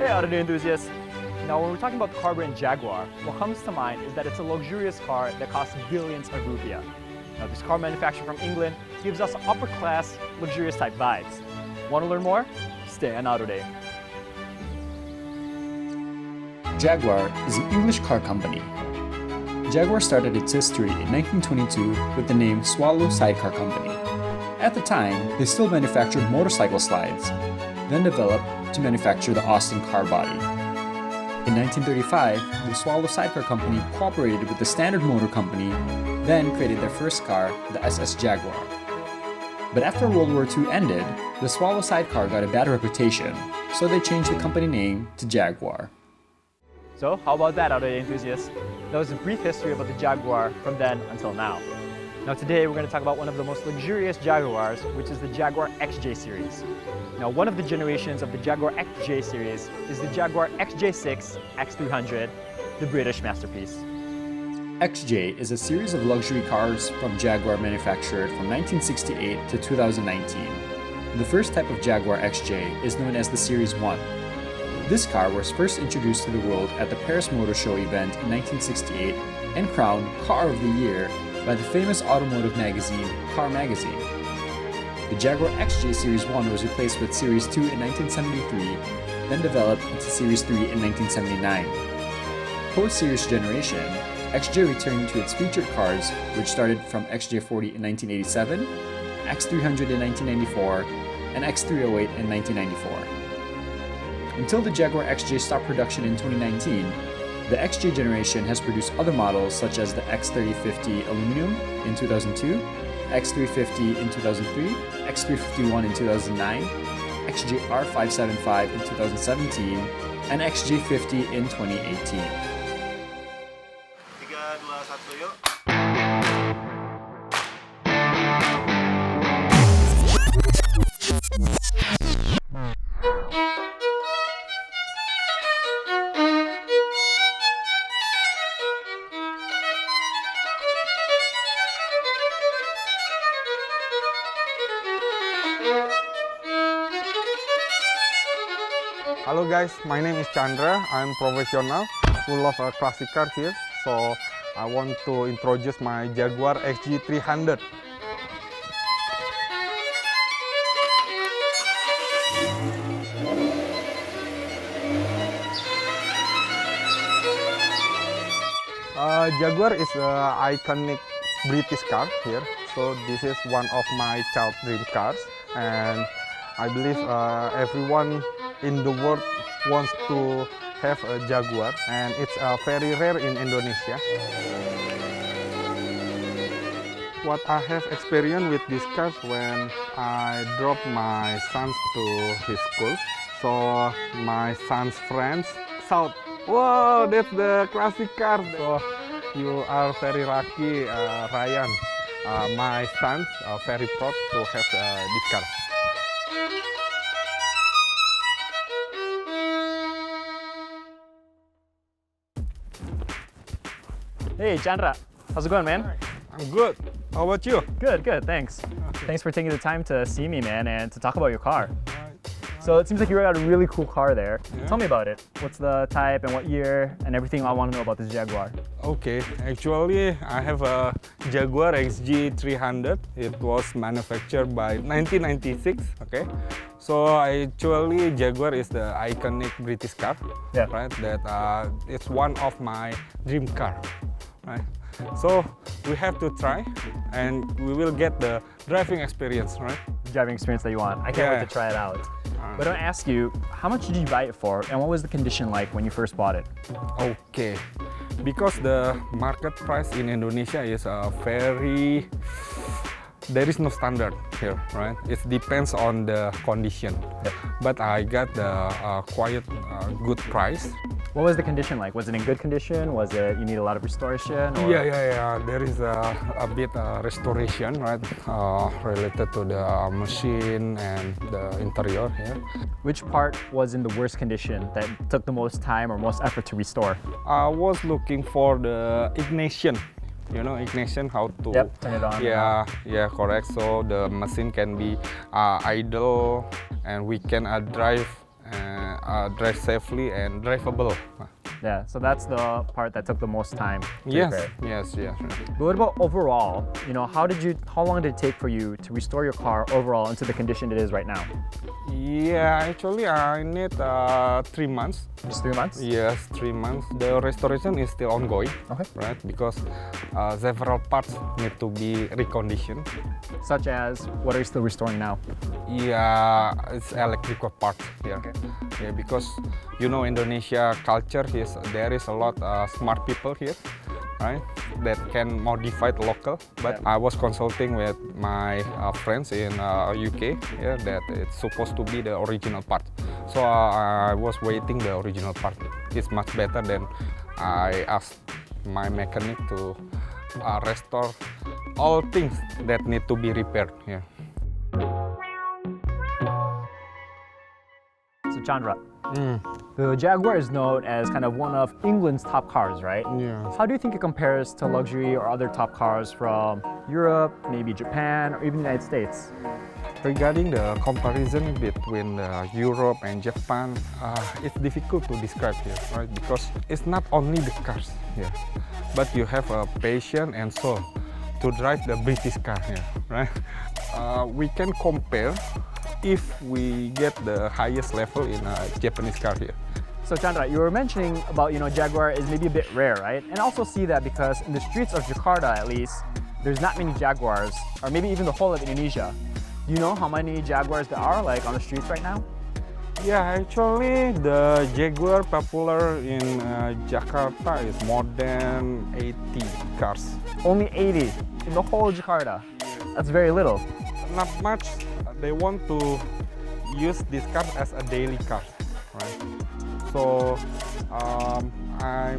Hey AUTODAY enthusiasts! Now when we're talking about the car brand Jaguar, what comes to mind is that it's a luxurious car that costs billions of rupiah. Now this car manufactured from England gives us upper class, luxurious type vibes. Want to learn more? Stay on AUTODAY. Jaguar is an English car company. Jaguar started its history in 1922 with the name Swallow Sidecar Company. At the time, they still manufactured motorcycle slides, then developed to manufacture the Austin car body. In 1935, the Swallow Sidecar Company cooperated with the Standard Motor Company, then created their first car, the SS Jaguar. But after World War II ended, the Swallow Sidecar got a bad reputation, so they changed the company name to Jaguar. So how about that, AUTODAY enthusiasts? That was a brief history about the Jaguar from then until now. Now today we're going to talk about one of the most luxurious Jaguars, which is the Jaguar XJ series. Now one of the generations of the Jaguar XJ series is the Jaguar XJ6 X300, the British masterpiece. XJ is a series of luxury cars from Jaguar manufactured from 1968 to 2019. The first type of Jaguar XJ is known as the Series 1. This car was first introduced to the world at the Paris Motor Show event in 1968 and crowned Car of the Year by the famous automotive magazine, Car Magazine. The Jaguar XJ Series 1 was replaced with Series 2 in 1973, then developed into Series 3 in 1979. Post-series generation, XJ returned to its featured cars, which started from XJ40 in 1987, X300 in 1994, and X308 in 1994. Until the Jaguar XJ stopped production in 2019, the XJ generation has produced other models such as the X3050 Aluminum in 2002, X350 in 2003, X351 in 2009, XJR575 in 2017, and XJ50 in 2018. 3, 2, 1, yuk. Hello guys, my name is Chandra. I'm professional who love a classic car here. So I want to introduce my Jaguar XJ300. Jaguar is an iconic British car here. So this is one of my child dream cars, and I believe everyone in the world wants to have a Jaguar, and it's very rare in Indonesia. What I have experienced with this car when I drop my sons to his school, so my son's friends shout, "Wow, that's the classic car!" So you are very lucky, Ryan. My sons are very proud to have this car. Hey Chandra, how's it going, man? I'm good. How about you? Good, good, thanks. Okay. Thanks for taking the time to see me, man, and to talk about your car. So it seems like you got a really cool car there. Yeah. Tell me about it. What's the type and what year and everything I want to know about this Jaguar. Okay, actually I have a Jaguar XJ300. It was manufactured by 1996. Okay, so actually Jaguar is the iconic British car. Yeah. Right. That it's one of my dream car. Right. So we have to try, and we will get the driving experience. Right. Driving experience that you want. I can't wait to try it out. But I want to ask you, how much did you buy it for, and what was the condition like when you first bought it? Okay, because the market price in Indonesia is very there is no standard here, right? It depends on the condition. Yep. But I got the quite good price. What was the condition like? Was it in good condition? Was it you need a lot of restoration? Or? Yeah. There is a bit restoration, right? Related to the machine and the interior here. Which part was in the worst condition that took the most time or most effort to restore? I was looking for the ignition. You know, ignition, how to... Yep, turn it on. Yeah, correct. So the machine can be idle and we can drive safely and drivable. Yeah, so that's the part that took the most time to Yes. repair. But what about overall? You know, how long did it take for you to restore your car overall into the condition it is right now? Yeah, actually I need 3 months. Just 3 months? Yes, 3 months. The restoration is still ongoing, Okay. right? Because several parts need to be reconditioned. Such as, what are you still restoring now? Yeah, it's electrical parts here. Okay. Yeah, because you know Indonesia culture is there is a lot smart people here, right? That can modify the local. But Yeah. I was consulting with my friends in UK here that it's supposed to be the original part. So I was waiting the original part. It's much better than I asked my mechanic to restore all things that need to be repaired here. So Chandra, the Jaguar is known as kind of one of England's top cars, right? Yeah. How do you think it compares to luxury or other top cars from Europe, maybe Japan, or even the United States? Regarding the comparison between Europe and Japan, it's difficult to describe here, right? Because it's not only the cars here, but you have a passion and soul to drive the British car here, right? We can compare if we get the highest level in a Japanese car here. So Chandra, you were mentioning about, Jaguar is maybe a bit rare, right? And I also see that because in the streets of Jakarta, at least, there's not many Jaguars, or maybe even the whole of Indonesia. Do you know how many Jaguars there are, like, on the streets right now? Yeah, actually, the Jaguar popular in Jakarta is more than 80 cars. Only 80 in the whole Jakarta. That's very little. Not much. They want to use this car as a daily car, right? So I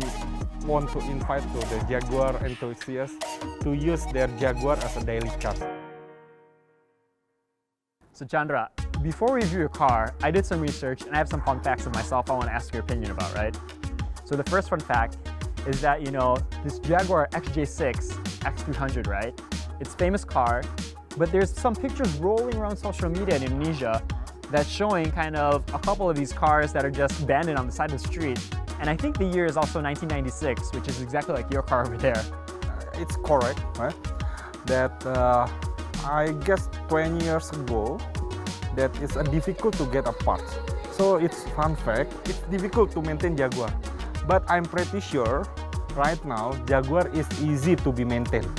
want to invite to the Jaguar enthusiasts to use their Jaguar as a daily car. So Chandra, before we review your car, I did some research and I have some fun facts of myself I want to ask your opinion about, right? So the first fun fact is that, this Jaguar XJ6 X300, right? It's a famous car, but there's some pictures rolling around social media in Indonesia that's showing kind of a couple of these cars that are just abandoned on the side of the street. And I think the year is also 1996, which is exactly like your car over there. It's correct, right? That I guess 20 years ago, that it's difficult to get a part. So it's fun fact, it's difficult to maintain Jaguar. But I'm pretty sure right now, Jaguar is easy to be maintained.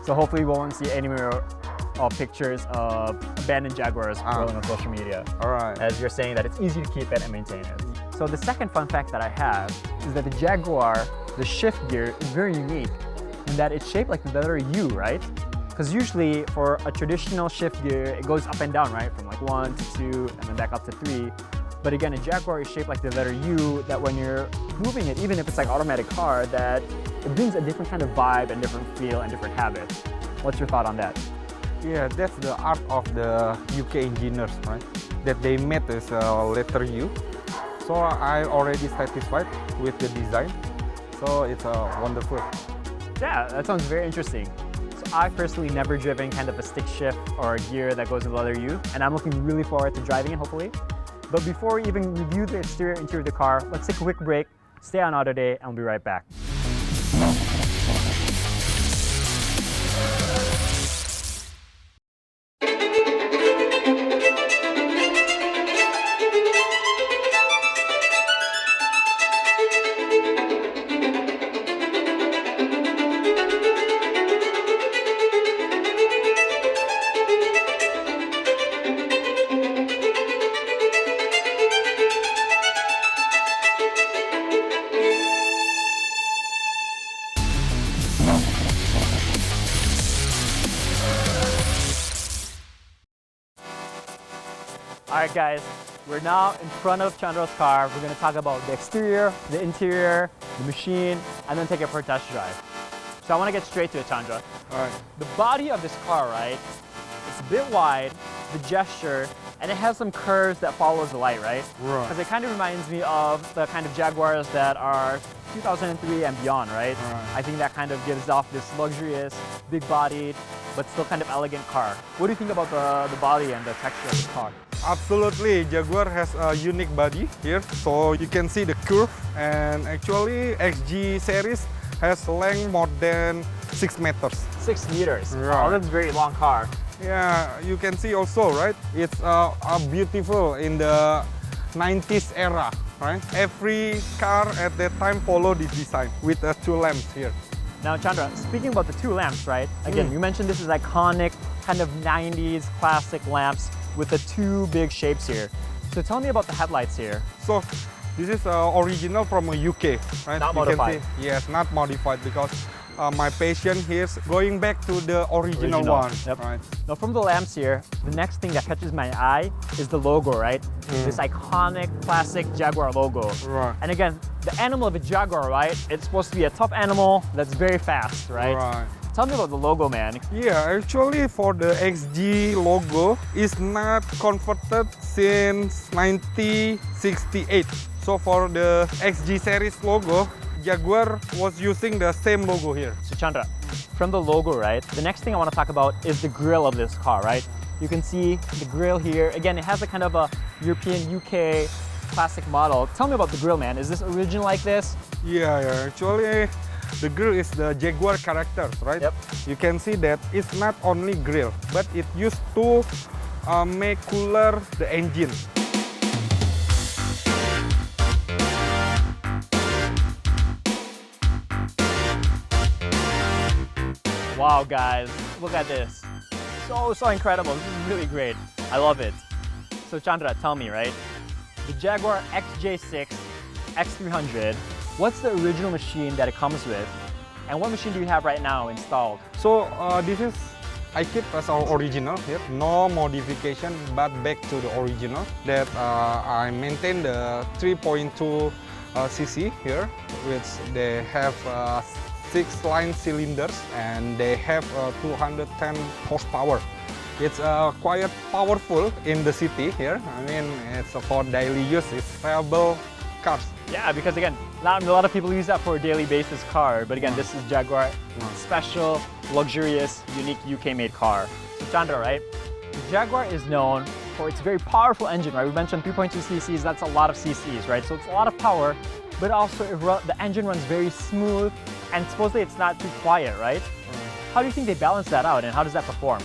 So hopefully we won't see any more pictures of abandoned Jaguars rolling on social media. All right. As you're saying that it's easy to keep it and maintain it. So the second fun fact that I have is that the Jaguar, the shift gear is very unique in that it's shaped like the letter U, right? Because usually for a traditional shift gear, it goes up and down, right? From like 1 to 2 and then back up to 3. But again, a Jaguar is shaped like the letter U, that when you're moving it, even if it's like automatic car, that it brings a different kind of vibe and different feel and different habit. What's your thought on that? Yeah, that's the art of the UK engineers, right? That they made this letter U. So I already satisfied with the design. So it's wonderful. Yeah, that sounds very interesting. So I've personally never driven kind of a stick shift or a gear that goes in the letter U, and I'm looking really forward to driving it, hopefully. But before we even review the exterior and interior of the car, let's take a quick break, stay on AUTODAY, and we'll be right back. Alright guys, we're now in front of Chandra's car. We're going to talk about the exterior, the interior, the machine, and then take it for a test drive. So I want to get straight to it, Chandra. Alright. The body of this car, right, it's a bit wide, the gesture, and it has some curves that follows the light, right? Right. Because it kind of reminds me of the kind of Jaguars that are 2003 and beyond, right? Right. I think that kind of gives off this luxurious, big-bodied, but still kind of elegant car. What do you think about the body and the texture of the car? Absolutely, Jaguar has a unique body here. So you can see the curve, and actually XJ series has length more than 6 meters. 6 meters. Right. Oh, that's a very long car. Yeah, you can see also, right? It's beautiful in the 90s era, right? Every car at that time followed this design with 2 lamps here. Now, Chandra, speaking about the 2 lamps, right? Again, you mentioned this is iconic, kind of 90s classic lamps with the 2 big shapes here. So tell me about the headlights here. So this is original from UK, right? Not You can modified. see, yes, not modified, because my passion here is going back to the original one. Yep. Right? Now from the lamps here, the next thing that catches my eye is the logo, right? This iconic classic Jaguar logo. Right. And again, the animal of a Jaguar, right? It's supposed to be a tough animal that's very fast, right? Right. Tell me about the logo, man. Yeah, actually for the XJ logo is not converted since 1968. So for the XJ series logo, Jaguar was using the same logo here. So Chandra, from the logo, right? The next thing I want to talk about is the grille of this car, right? You can see the grille here. Again, it has a kind of a European, UK classic model. Tell me about the grille, man. Is this original like this? Yeah, actually the grille is the Jaguar characters, right? Yep. You can see that it's not only grille, but it used to make cooler the engine. Wow, guys, look at this. So incredible. This is really great. I love it. So Chandra, tell me, right? The Jaguar XJ6, X300, what's the original machine that it comes with? And what machine do you have right now installed? So this is, I keep as our original here, no modification, but back to the original. That I maintain the 3.2 cc here, which they have 6-line cylinders, and they have 210 horsepower. It's quite powerful in the city here. I mean, it's for daily use. It's reliable cars. Yeah, because again, not a lot of people use that for a daily basis car, but again, this is Jaguar, special, luxurious, unique UK-made car. So Chandra, right? The Jaguar is known for its very powerful engine, right? We mentioned 3.2 cc's, that's a lot of cc's, right? So it's a lot of power, but also the engine runs very smooth, and supposedly it's not too quiet, right? How do you think they balance that out, and how does that perform?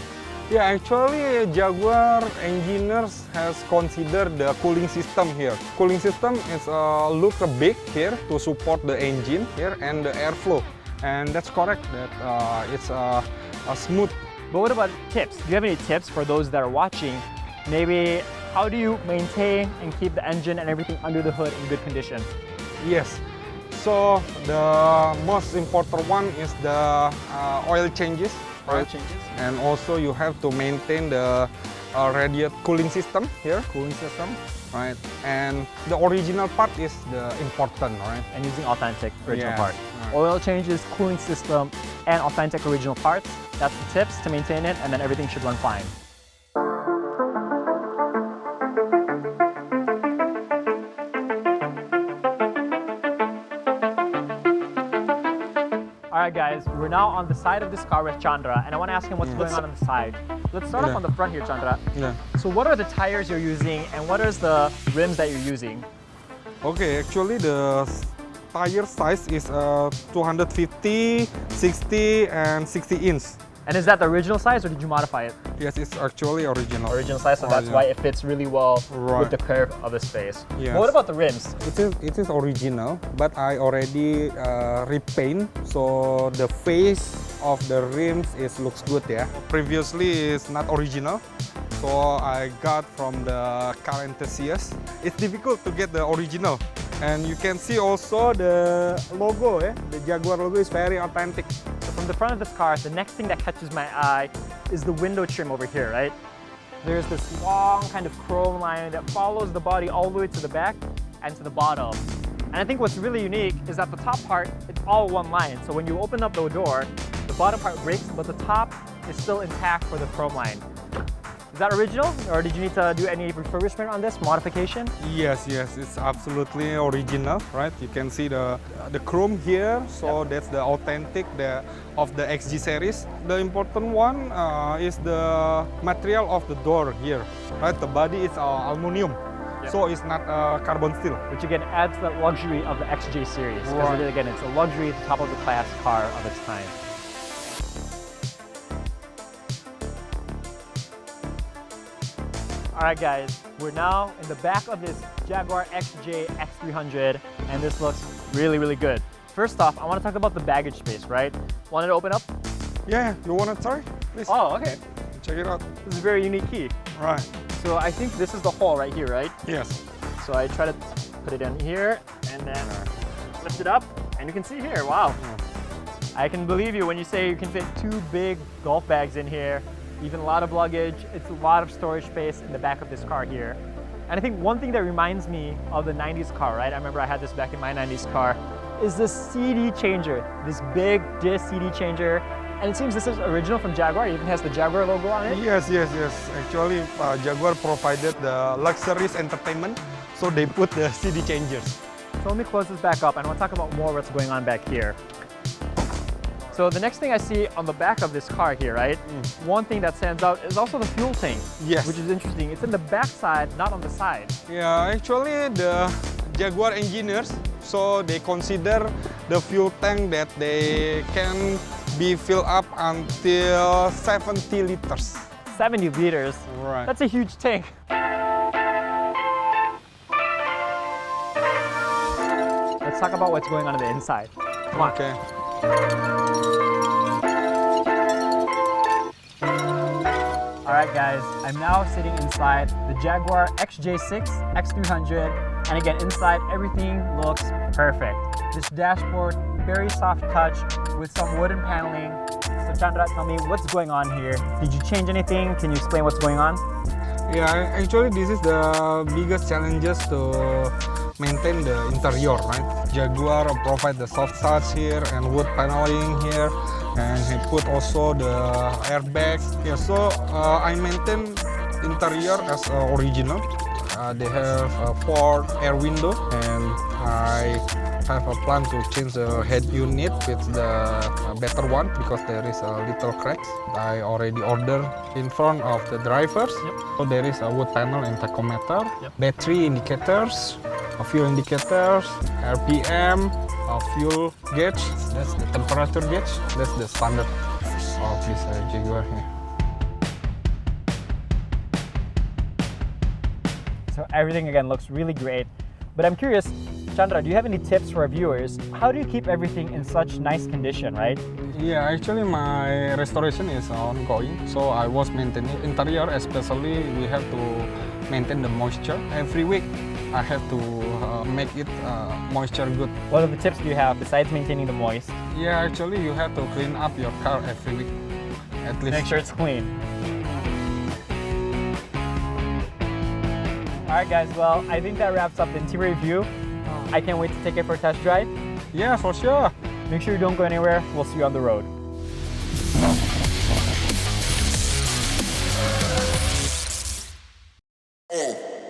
Yeah, actually Jaguar engineers has considered the cooling system here. Cooling system is look big here to support the engine here and the airflow, and that's correct. That it's smooth. But what about tips? Do you have any tips for those that are watching? Maybe how do you maintain and keep the engine and everything under the hood in good condition? Yes. So the most important one is the oil changes. Oil Right? changes? And also you have to maintain the radiator cooling system here. Cooling system? Right. And the original part is the important, right? And using authentic original Yes, parts. right. Oil changes, cooling system, and authentic original parts. That's the tips to maintain it, and then everything should run fine. Alright guys, we're now on the side of this car with Chandra, and I want to ask him what's going on the side. Let's start off on the front here, Chandra. Yeah. So what are the tires you're using, and what is the rims that you're using? Okay, actually the tire size is 250, 60 and 60 inch. And is that the original size, or did you modify it? Yes, it's actually original. Original size, so that's why it fits really well Right. with the curve of the space. Yes. But what about the rims? It is original, but I already repaint, so the face of the rims looks good, yeah. Previously it's not original, so I got from the car enthusiast. It's difficult to get the original, and you can see also the logo, yeah. The Jaguar logo is very authentic. So from the front of this car, the next thing that catches my eye is the window trim over here, right? there's this long kind of chrome line that follows the body all the way to the back and to the bottom. And I think what's really unique is that the top part, it's all one line. So when you open up the door, the bottom part breaks, but the top is still intact for the chrome line. Is that original, or did you need to do any refurbishment on this, modification? Yes, it's absolutely original, right? You can see the chrome here, so Yep. that's the authentic of the XG series. The important one is the material of the door here, right? The body is aluminum, Yep. so it's not carbon steel. Which again adds to that luxury of the XJ series. Because Right. again, it's a luxury, top of the class car of its time. All right, guys, we're now in the back of this Jaguar XJ X300, and this looks really, really good. First off, I want to talk about the baggage space, right? Wanted to open up? Yeah, you want to try? Please. Oh, okay. Check it out. This is a very unique key. Right. So I think this is the hole right here, right? Yes. So I try to put it in here and then lift it up, and you can see here, wow. I can believe you when you say you can fit 2 big golf bags in here, even a lot of luggage. It's a lot of storage space in the back of this car here. And I think one thing that reminds me of the 90s car, right? I remember I had this back in my 90s car, is this CD changer, this big disc CD changer. And it seems this is original from Jaguar. It even has the Jaguar logo on it. Yes. Actually, Jaguar provided the luxurious entertainment, so they put the CD changers. So let me close this back up and I want to talk about more what's going on back here. So the next thing I see on the back of this car here, right? One thing that stands out is also the fuel tank. Yes. Which is interesting. It's in the back side, not on the side. Yeah, actually the Jaguar engineers, so they consider the fuel tank that they can be filled up until 70 liters. 70 liters. Right. That's a huge tank. Let's talk about what's going on the inside. Come on. Okay. All right, guys, I'm now sitting inside the Jaguar XJ6 X300, and again, inside everything looks perfect. This dashboard, very soft touch with some wooden paneling. So Chandra, tell me what's going on here. Did you change anything? Can you explain what's going on? Yeah, actually this is the biggest challenges to maintain the interior, right? Jaguar provide the soft touch here and wood paneling here, and he put also the airbags. Yeah, so I maintain interior as original. They have a 4 air window, and I have a plan to change the head unit with the better one because there is a little cracks. I already ordered in front of the drivers. Yep. So there is a wood panel and tachometer, Yep. battery indicators, a fuel indicators, RPM, a fuel gauge. That's the temperature gauge. That's the standard of this Jaguar here. So everything again looks really great. But I'm curious, Chandra, do you have any tips for our viewers? How do you keep everything in such nice condition, right? Yeah, actually my restoration is ongoing. So I was maintaining interior, especially we have to maintain the moisture. Every week I have to make it moisture good. What other tips do you have besides maintaining the moist? Yeah, actually you have to clean up your car every week, at least. Make sure it's clean. All right, guys, well, I think that wraps up the interior review. I can't wait to take it for a test drive. Yeah, for sure. Make sure you don't go anywhere. We'll see you on the road.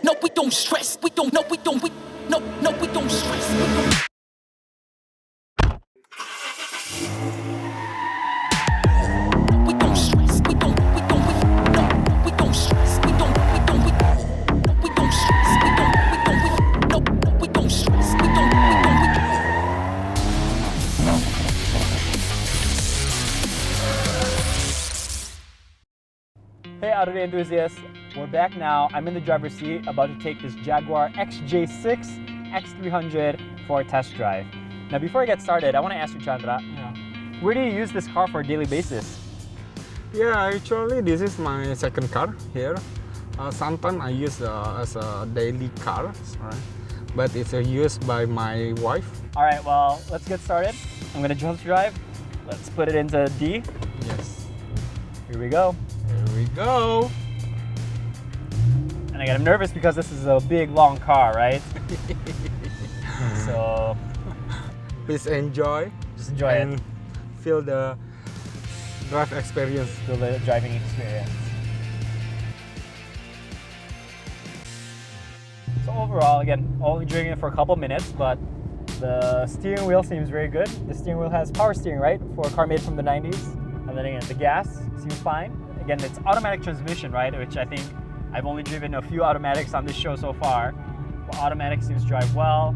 No, we don't stress. We don't. No, we don't. We no, we don't stress. We don't. We don't stress. We don't. We don't. No, we don't stress. We don't. We don't. We don't stress. We don't. We don't. No, we don't stress. We don't. Hey, AUTODAY enthusiasts. We're back now. I'm in the driver's seat about to take this Jaguar XJ6 X300 for a test drive. Now, before I get started, I want to ask you, Chandra, where do you use this car for a daily basis? Yeah, actually this is my second car here. Sometimes I use as a daily car, right? But it's used by my wife. All right, well, let's get started. I'm going to just drive. Let's put it into D. Yes. Here we go. Here we go. And again, I'm nervous because this is a big, long car, right? So Please enjoy. just enjoy and it. feel the drive experience. Feel the driving experience. So overall, again, only driving it for a couple minutes, but the steering wheel seems very good. The steering wheel has power steering, right? For a car made from the 90s. And then again, the gas seems fine. Again, it's automatic transmission, right? Which I think I've only driven a few automatics on this show so far. But automatic seems to drive well.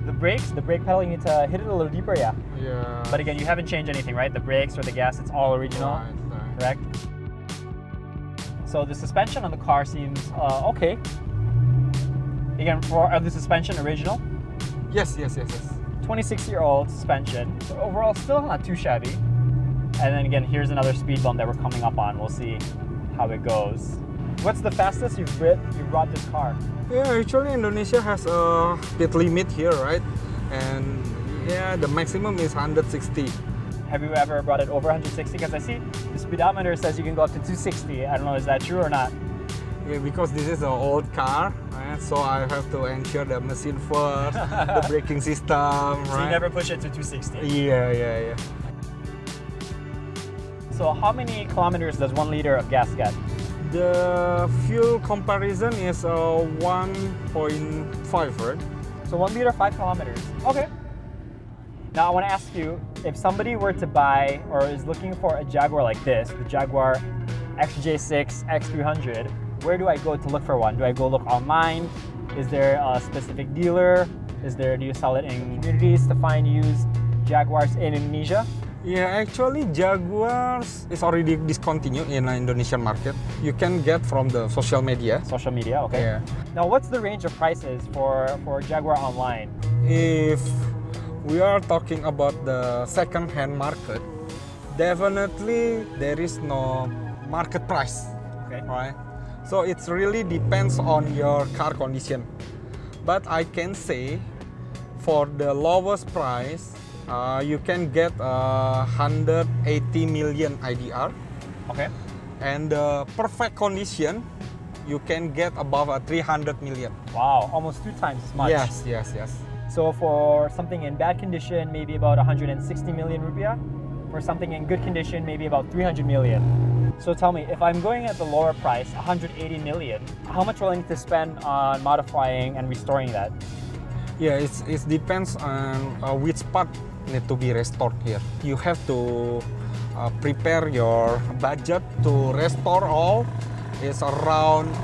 The brakes, the brake pedal, you need to hit it a little deeper, yeah. Yeah. But again, you haven't changed anything, right? The brakes or the gas, it's all original, Right. correct? So the suspension on the car seems okay. Again, for the suspension original, Yes. 26-year-old suspension. So overall, still not too shabby. And then again, here's another speed bump that we're coming up on. We'll see how it goes. What's the fastest you've brought this car? Yeah, actually Indonesia has a speed limit here, right? And yeah, the maximum is 160. Have you ever brought it over 160? Because I see the speedometer says you can go up to 260. I don't know, is that true or not? Yeah, because this is an old car, right? So I have to ensure the machine first, the braking system, right? So you never push it to 260. Yeah. So how many kilometers does 1 liter of gas get? The fuel comparison is 1.5, right? So 1 liter, 5 kilometers. Okay. Now I want to ask you, if somebody were to buy or is looking for a Jaguar like this, the Jaguar XJ6, X300, where do I go to look for one? Do I go look online? Is there a specific dealer? Do you sell it in communities to find used Jaguars in Indonesia? Yeah, actually Jaguars is already discontinued in the Indonesian market. You can get from the social media. Social media, okay. Yeah. Now what's the range of prices for Jaguar online? If we are talking about the second-hand market, definitely there is no market price, Okay. right? So it really depends on your car condition. But I can say for the lowest price, you can get 180 million IDR. Okay. And the perfect condition, you can get above 300 million. Wow, almost 2 times as much. Yes. So for something in bad condition, maybe about 160 million rupiah. For something in good condition, maybe about 300 million. So tell me, if I'm going at the lower price, 180 million, how much will I need to spend on modifying and restoring that? Yeah, it depends on which part need to be restored here. You have to prepare your budget to restore all. It's around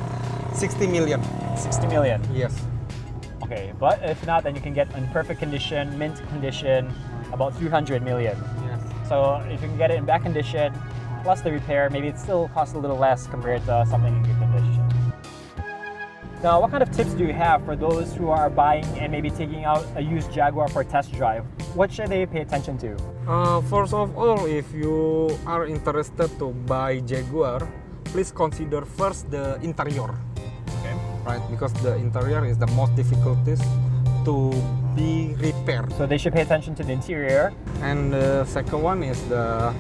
60 million. 60 million. Yes. Okay, but if not, then you can get in perfect condition, mint condition, about 300 million. Yes. So if you can get it in bad condition, plus the repair, maybe it still costs a little less compared to something in good condition. Now, what kind of tips do you have for those who are buying and maybe taking out a used Jaguar for a test drive? What should they pay attention to? First of all, if you are interested to buy Jaguar, please consider first the interior. Okay. Right, because the interior is the most difficulties to be repaired. So they should pay attention to the interior. And the second one is the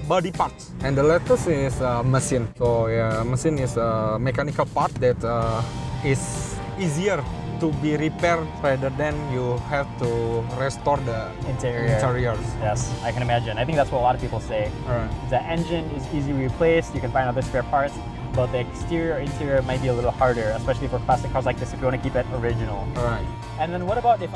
body parts, and the latest is machine. So yeah, machine is a mechanical part that is easier to be repaired rather than you have to restore the interiors. Yes, I can imagine. I think that's what a lot of people say. Alright. The engine is easy to replace, you can find other spare parts, but the exterior interior might be a little harder, especially for classic cars like this if you want to keep it original. Alright. And then what about if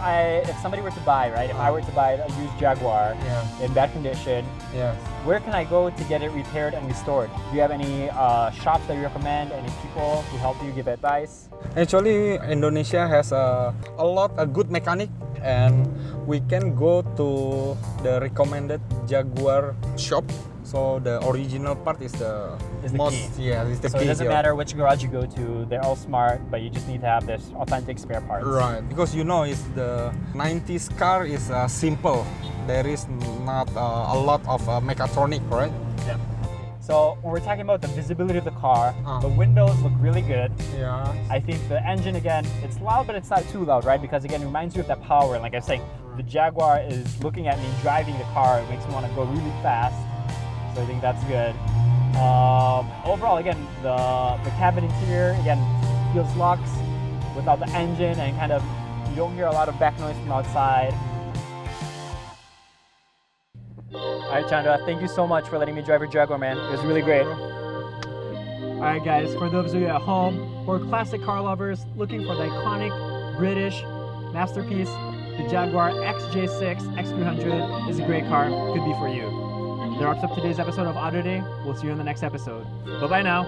somebody were to buy, right? If I were to buy a used Jaguar Yeah. in bad condition, Yes. where can I go to get it repaired and restored? Do you have any shops that you recommend? Any people who help you give advice? Actually, Indonesia has a lot of good mechanic, and we can go to the recommended Jaguar shop. So the original part is the most key. Yeah, is the So key it doesn't here. matter which garage you go to, they're all smart, but you just need to have this authentic spare parts. Right, because you know, it's the 90s car is simple. There is not a lot of mechatronic, right? Yeah. So when we're talking about the visibility of the car, Uh. the windows look really good. Yeah. I think the engine, again, it's loud, but it's not too loud, right? Because again, it reminds you of that power. And like I was saying, the Jaguar is looking at me driving the car. It makes me want to go really fast. So I think that's good. Overall, again, the cabin interior, again, feels luxe without the engine, and kind of, you don't hear a lot of back noise from outside. Alright, Chandra, thank you so much for letting me drive your Jaguar, man. It was really great. Alright guys, for those of you at home who are classic car lovers looking for the iconic British masterpiece, the Jaguar XJ6 X300 is a great car, could be for you. That wraps up today's episode of AUTODAY. We'll see you in the next episode. Bye-bye now.